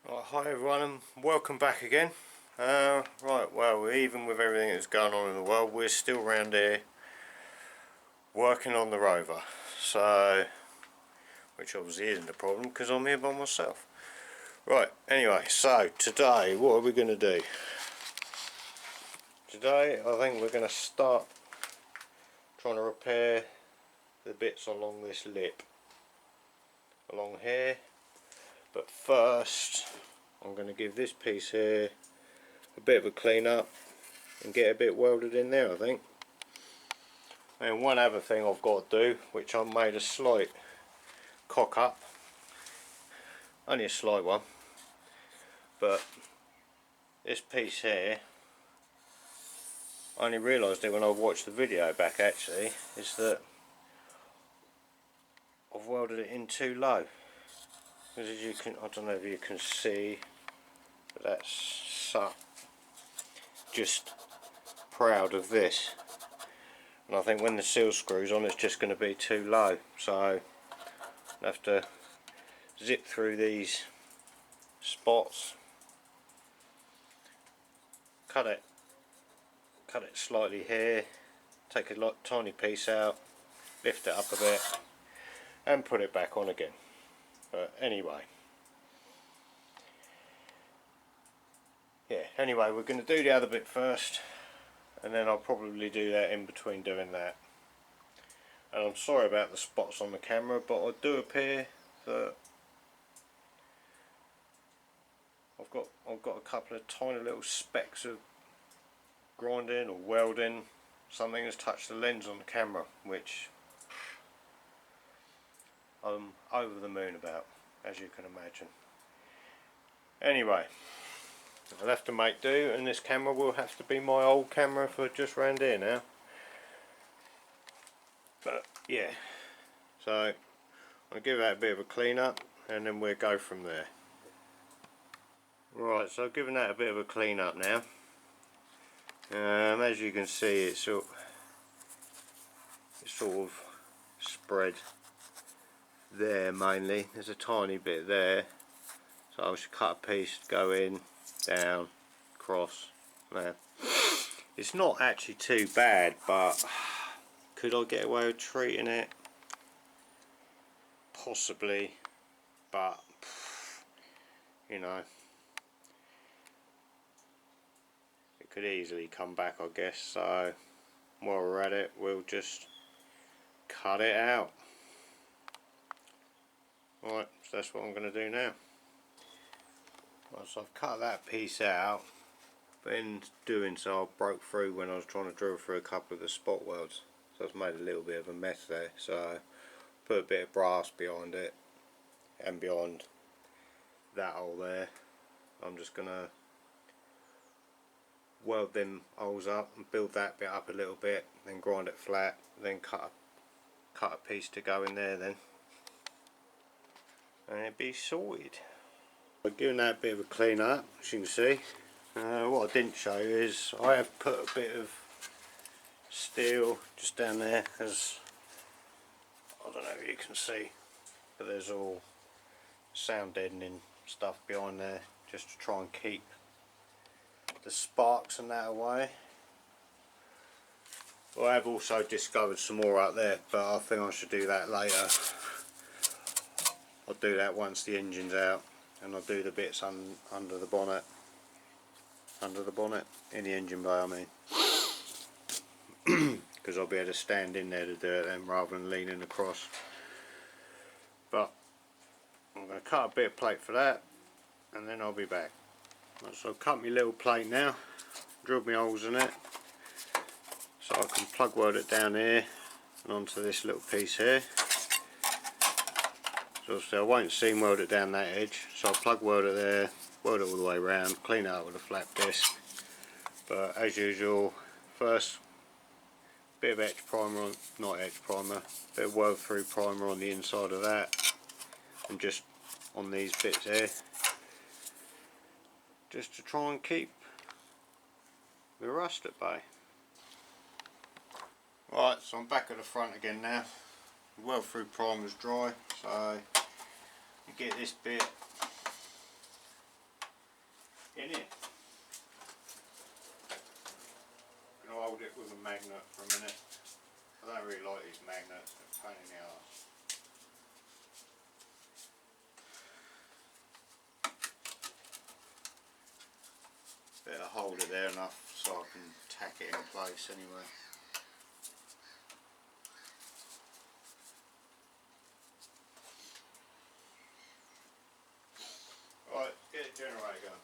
Right, hi everyone and welcome back again. Right, well, even with everything that's going on in the world, we're still around here working on the Rover. So, which obviously isn't a problem because I'm here by myself. Right, anyway, so today what are we going to do? Today I think we're going to start trying to repair the bits along this lip. Along here. But first I'm going to give this piece here a bit of a clean up and get a bit welded in there, I think. And one other thing I've got to do, which I made a slight cock up, only a slight one, but this piece here, I only realised it when I watched the video back actually, is that I've welded it in too low. Because as you can, I don't know if you can see, but that's just proud of this. And I think when the seal screws on, it's just going to be too low. So I have to zip through these spots, cut it slightly here, take a tiny piece out, lift it up a bit, and put it back on again. But anyway. Yeah, anyway, we're going to do the other bit first, and then I'll probably do that in between doing that. And I'm sorry about the spots on the camera, but I do appear that I've got a couple of tiny little specks of grinding or welding. Something has touched the lens on the camera, which I'm over the moon about, as you can imagine. Anyway, I'll have to make do, and this camera will have to be my old camera for just round here now. But yeah, so I'll give that a bit of a clean up and then we'll go from there. Right, so I've given that a bit of a clean up now. As you can see, it's sort of spread there mainly. There's a tiny bit there, so I should cut a piece, go in, down, cross, there. It's not actually too bad, but could I get away with treating it? Possibly, but you know, it could easily come back, I guess. So while we're at it, we'll just cut it out. Right, so that's what I'm going to do now. Right, so I've cut that piece out, but in doing so I broke through when I was trying to drill through a couple of the spot welds, so it's made a little bit of a mess there. So put a bit of brass behind it, and behind that hole there I'm just going to weld them holes up and build that bit up a little bit, then grind it flat, then cut a piece to go in there then, and it'd be sorted. I've given that a bit of a clean up, as you can see. What I didn't show you is I have put a bit of steel just down there, because I don't know if you can see, but there's all sound deadening stuff behind there, just to try and keep the sparks and that away. Well, I have also discovered some more out there, but I think I should do that later. I'll do that once the engine's out, and I'll do the bits under the bonnet. In the engine bay, I mean. Because I'll be able to stand in there to do it then, rather than leaning across. But I'm going to cut a bit of plate for that, and then I'll be back. Right, so I've cut my little plate now, drilled my holes in it, so I can plug weld it down here and onto this little piece here. So obviously I won't seam weld it down that edge, so I'll plug weld it there, weld it all the way around, clean it up with a flat disc. But as usual, first bit of etch primer on, not etch primer, bit of weld through primer on the inside of that, and just on these bits here, just to try and keep the rust at bay. Right, so I'm back at the front again now. The weld through primer's dry, so you get this bit in it. I'm going to hold it with a magnet for a minute. I don't really like these magnets, they're a pain in the arse. Better hold it there enough so I can tack it in place anyway. Right, get the generator going.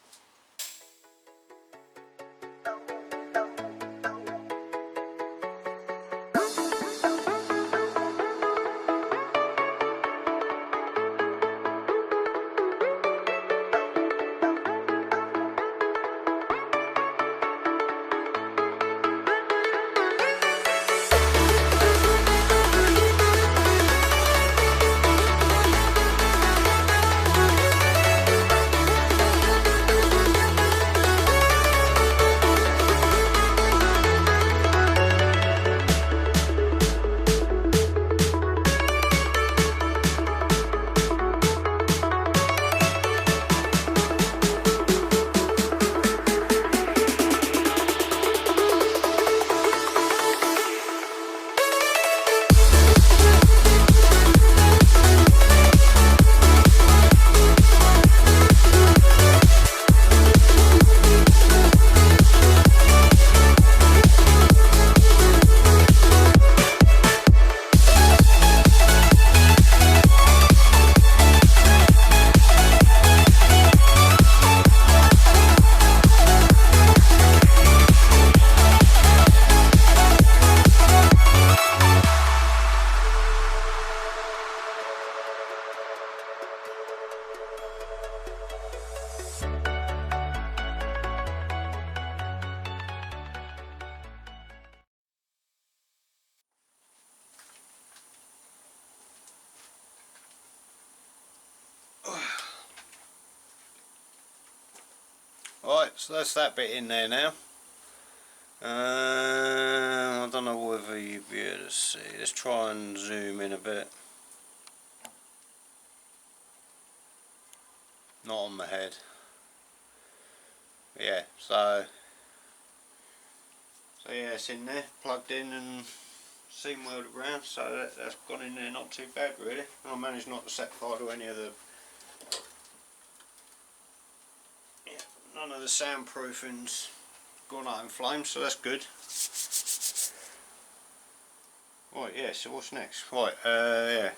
Right, so that's that bit in there now. I don't know whether you'll be able to see. Let's try and zoom in a bit. Not on the head. Yeah, so yeah, it's in there, plugged in and seam welded around, so that's gone in there not too bad really. I managed not to set fire to any of the none of the soundproofing's gone out in flames, so that's good. Right, yeah, so what's next? Right, yeah.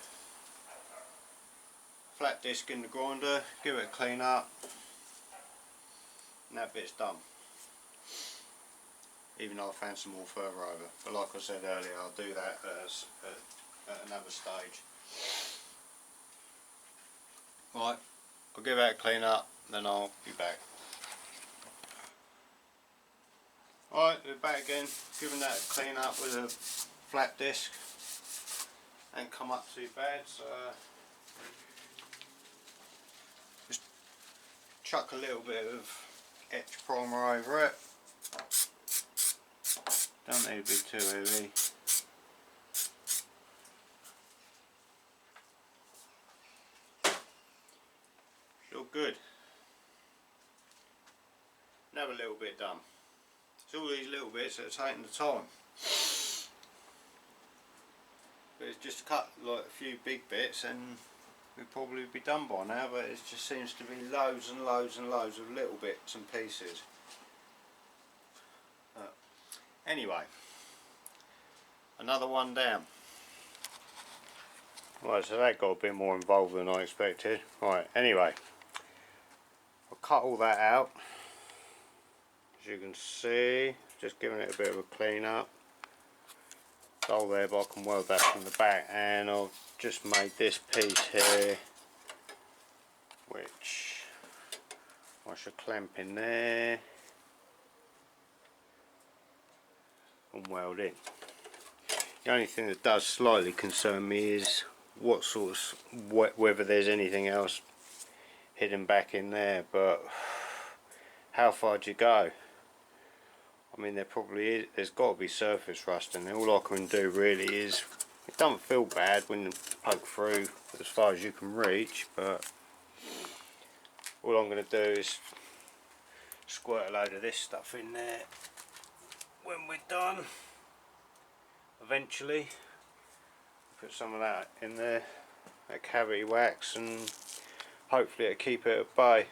Flat disc in the grinder, give it a clean up, and that bit's done. Even though I found some more further over, but like I said earlier, I'll do that at another stage. Right, I'll give that a clean up, then I'll be back. Alright, we're back again, giving that a clean up with a flat disc. Ain't come up too bad, so just chuck a little bit of etch primer over it. Don't need to be too heavy. Feel good. Another little bit done. It's all these little bits that are taking the time. But it's just cut like a few big bits and we'll probably be done by now, but it just seems to be loads and loads and loads of little bits and pieces. Anyway, another one down. Right, so that got a bit more involved than I expected. Right, anyway, I'll cut all that out. As you can see, just giving it a bit of a clean up. It's all there, but I can weld that from the back, and I've just made this piece here, which I should clamp in there and weld in. The only thing that does slightly concern me is what sort of whether there's anything else hidden back in there, but how far do you go? I mean, there probably is, there's got to be surface rust in there. All I can do really is, it doesn't feel bad when you poke through as far as you can reach, but all I'm going to do is squirt a load of this stuff in there when we're done. Eventually put some of that in there, that cavity wax, and hopefully it'll keep it at bay.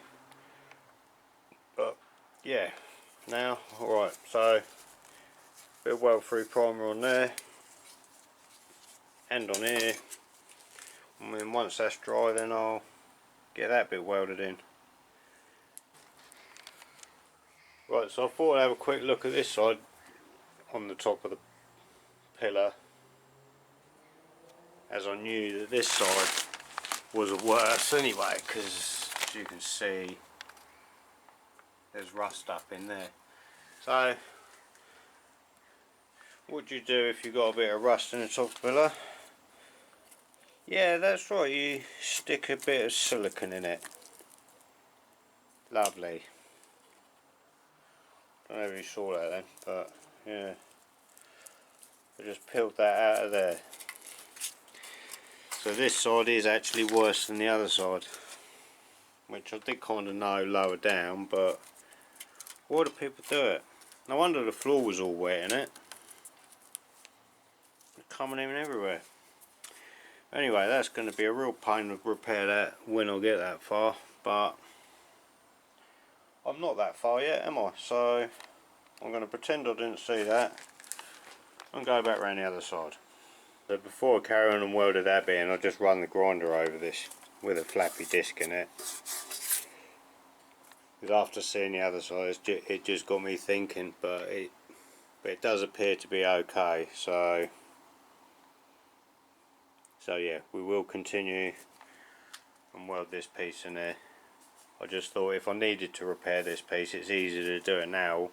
But yeah, now alright, so bit of weld through primer on there and on here, and then once that's dry then I'll get that bit welded in. Right, so I thought I'd have a quick look at this side on the top of the pillar, as I knew that this side was worse anyway, because as you can see there's rust up in there. So what do you do if you've got a bit of rust in the top pillar? Yeah, that's right, you stick a bit of silicone in it. Lovely. Don't know if you saw that then, but yeah, I just peeled that out of there. So this side is actually worse than the other side, which I did kind of know lower down, but why do people do it? No wonder the floor was all wet in it. It's coming in everywhere. Anyway, that's going to be a real pain to repair that when I get that far, but I'm not that far yet, am I? So I'm going to pretend I didn't see that and go back around the other side. So before I carry on and welded that bit in, I'll just run the grinder over this with a flappy disc in it. Because after seeing the other side, it just got me thinking, but it does appear to be okay. So yeah, we will continue and weld this piece in there. I just thought if I needed to repair this piece, it's easier to do it now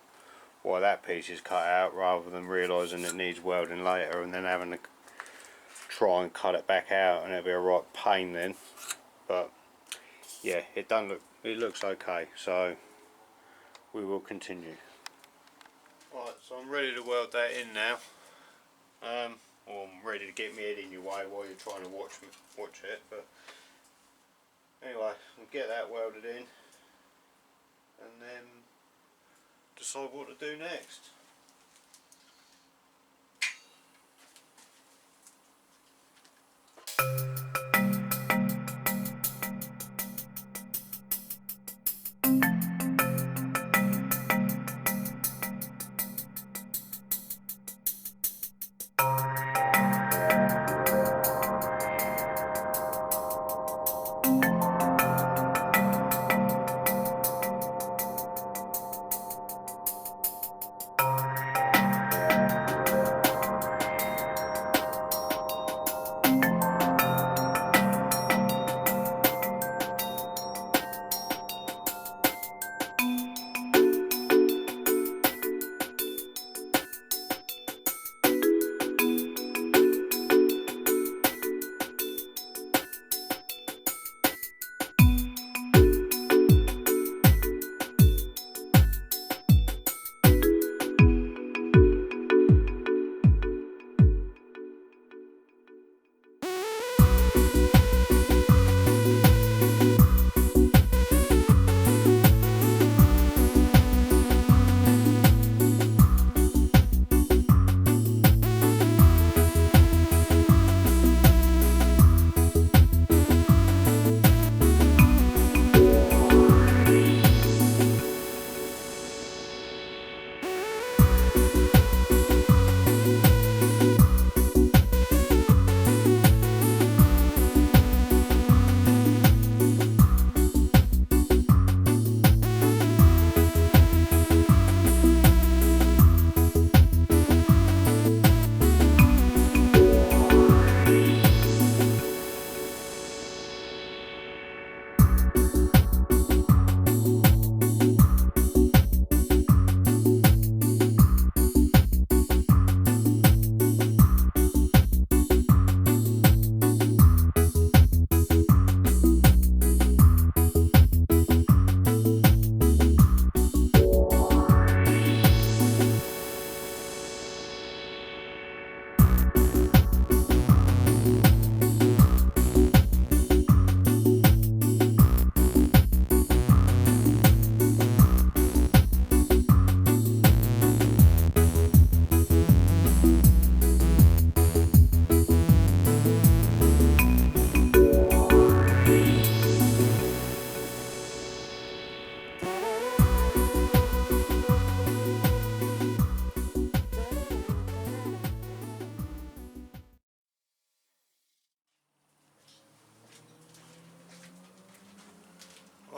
while that piece is cut out, rather than realising it needs welding later and then having to try and cut it back out, and it'll be a right pain then. But yeah, it looks okay, so we will continue. Right, so I'm ready to weld that in now. Or I'm ready to get my head in your way while you're trying to watch it, but anyway, I'll get that welded in and then decide what to do next.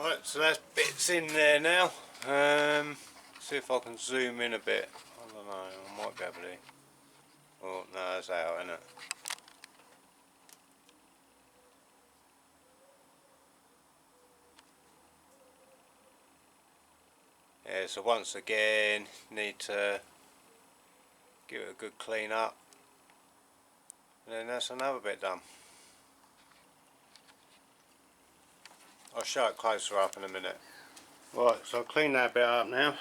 Right, so that's bits in there now. See if I can zoom in a bit. I don't know, I might be able to. Oh no, it's out, isn't it? Yeah, so once again, need to give it a good clean up. And then that's another bit done. I'll show it closer up in a minute. Right, so I'll clean that bit up now.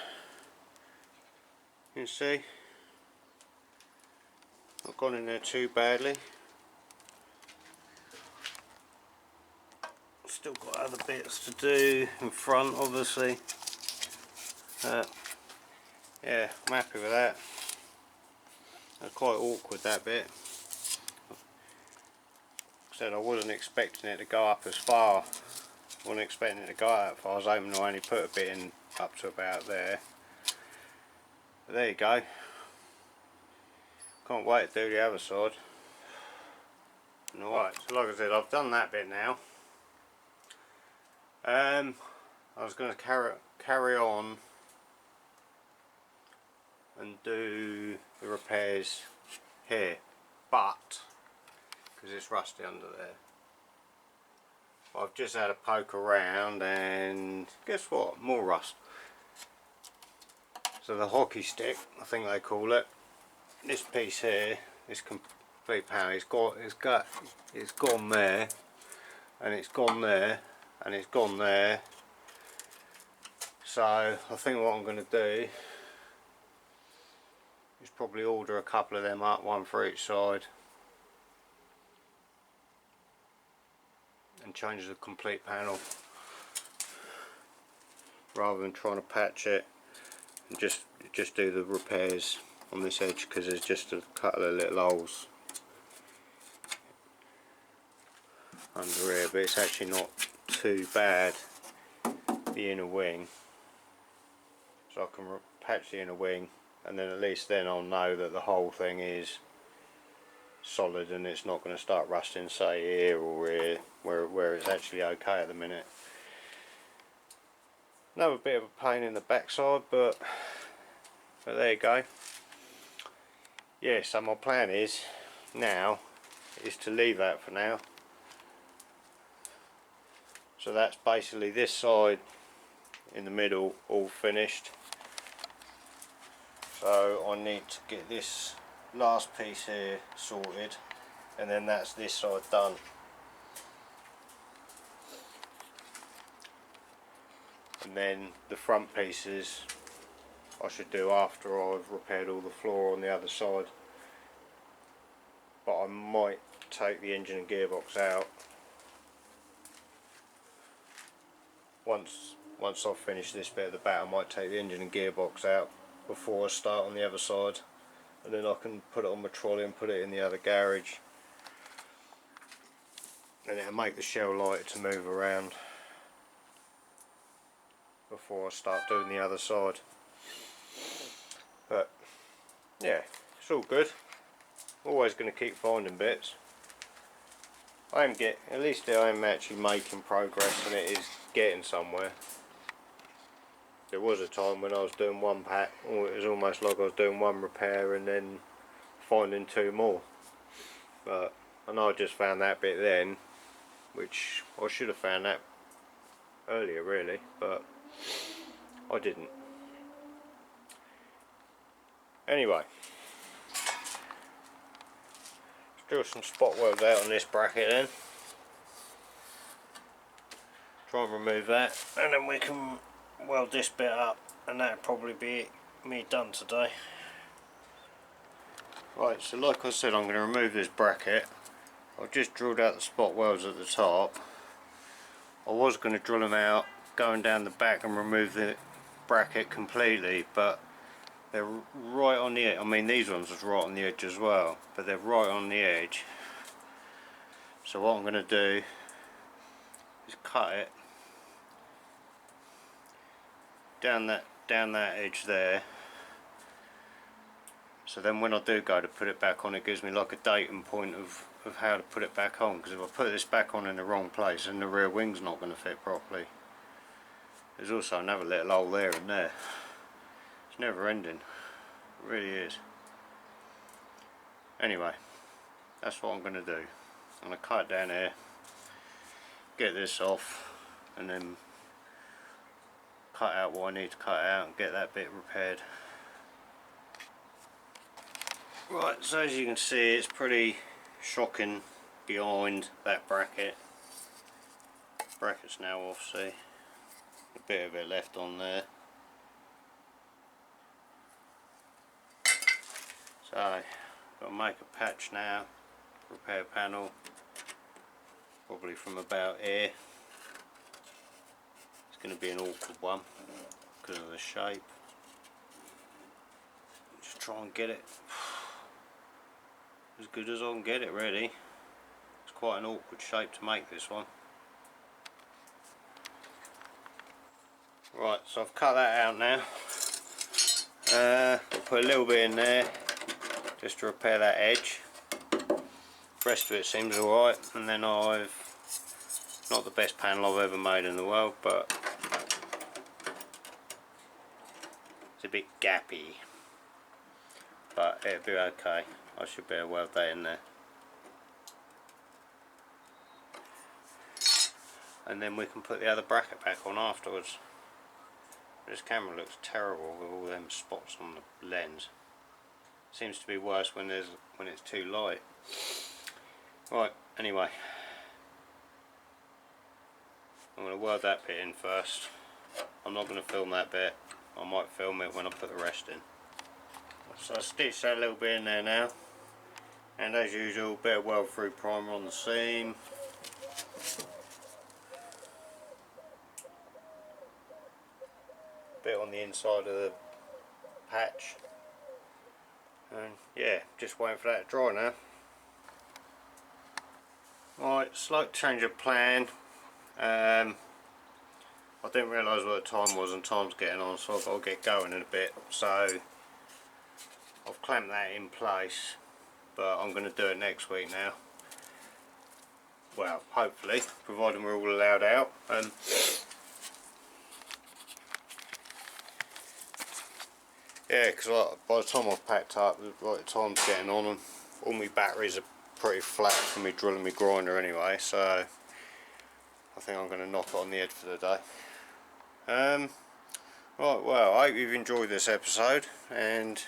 You can see, not gone in there too badly. Still got other bits to do in front, obviously. Yeah, I'm happy with that. That's quite awkward, that bit. Like I said, I wasn't expecting it to go up as far. I wasn't expecting it to go that far. I was hoping to only put a bit in up to about there. But there you go. Can't wait to do the other side. Right, so like I said, I've done that bit now. I was going to carry on and do the repairs here, but because it's rusty under there. I've just had a poke around and guess what? More rust. So the hockey stick, I think they call it, this piece here, this complete panel, it's gone there, and it's gone there, and it's gone there. So I think what I'm going to do is probably order a couple of them up, one for each side, and change the complete panel rather than trying to patch it, and just do the repairs on this edge, because there's just a couple of little holes under here, but it's actually not too bad, the inner wing. So I can patch the inner wing, and then at least then I'll know that the whole thing is solid and it's not going to start rusting, say here or here, where it's actually okay at the minute. Another bit of a pain in the backside, but there you go. Yeah, so my plan is to leave that for now. So that's basically this side in the middle all finished. So I need to get this last piece here sorted, and then that's this side done. And then the front pieces I should do after I've repaired all the floor on the other side. But I might take the engine and gearbox out once I've finished this bit of the back. I might take the engine and gearbox out before I start on the other side, and then I can put it on my trolley and put it in the other garage, and it'll make the shell lighter to move around before I start doing the other side. But yeah, it's all good. Always going to keep finding bits. At least I am actually making progress, and it is getting somewhere. There was a time when I was doing one pack, or it was almost like I was doing one repair and then finding two more. But I know I just found that bit then, which I should have found that earlier really, but I didn't. Anyway, let's drill some spot welds out on this bracket then. Try and remove that, and then we can weld this bit up, and that'll probably be me done today. Right, so like I said, I'm going to remove this bracket. I've just drilled out the spot welds at the top. I was going to drill them out going down the back and remove the bracket completely, but they're right on the edge. I mean, these ones was right on the edge as well, but they're right on the edge. So what I'm going to do is cut it down that edge there, so then when I do go to put it back on, it gives me like a dating point of how to put it back on, because if I put this back on in the wrong place, then the rear wing's not going to fit properly. There's also another little hole there and there. It's never ending, it really is. Anyway, that's what I'm going to do. I'm going to cut it down here, get this off, and then cut out what I need to cut out and get that bit repaired. Right, so as you can see, it's pretty shocking behind that bracket. Bracket's now off, see? A bit of it left on there. So, got to make a patch now, repair panel, probably from about here. It's going to be an awkward one because of the shape. Just try and get it as good as I can get it, really. It's quite an awkward shape to make, this one. Right, so I've cut that out now. Put a little bit in there just to repair that edge. The rest of it seems alright, and then I've, not the best panel I've ever made in the world, but it's a bit gappy, but it'll be okay. I should be able to weld that in there. And then we can put the other bracket back on afterwards. This camera looks terrible with all them spots on the lens. Seems to be worse when it's too light. Right, anyway, I'm going to weld that bit in first. I'm not going to film that bit. I might film it when I put the rest in. So I stitched that little bit in there now, and as usual, bit of weld through primer on the seam. Bit on the inside of the patch, and yeah, just waiting for that to dry now. Right, slight change of plan. I didn't realise what the time was, and time's getting on, so I've got to get going in a bit. So I've clamped that in place, but I'm going to do it next week now. Well, hopefully, providing we're all allowed out. Yeah, because by the time I've packed up, the time's getting on, and all my batteries are pretty flat from me drilling my grinder anyway, so I think I'm going to knock it on the head for the day. Right, well, I hope you've enjoyed this episode, and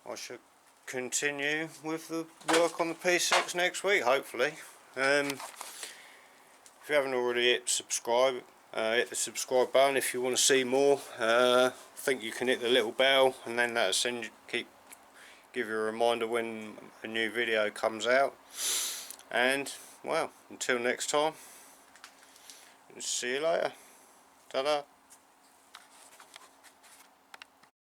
I should continue with the work on the P6 next week, hopefully. If you haven't already hit subscribe, hit the subscribe button if you want to see more. I think you can hit the little bell, and then that'll give you a reminder when a new video comes out. And well, until next time, see you later. Ta-da.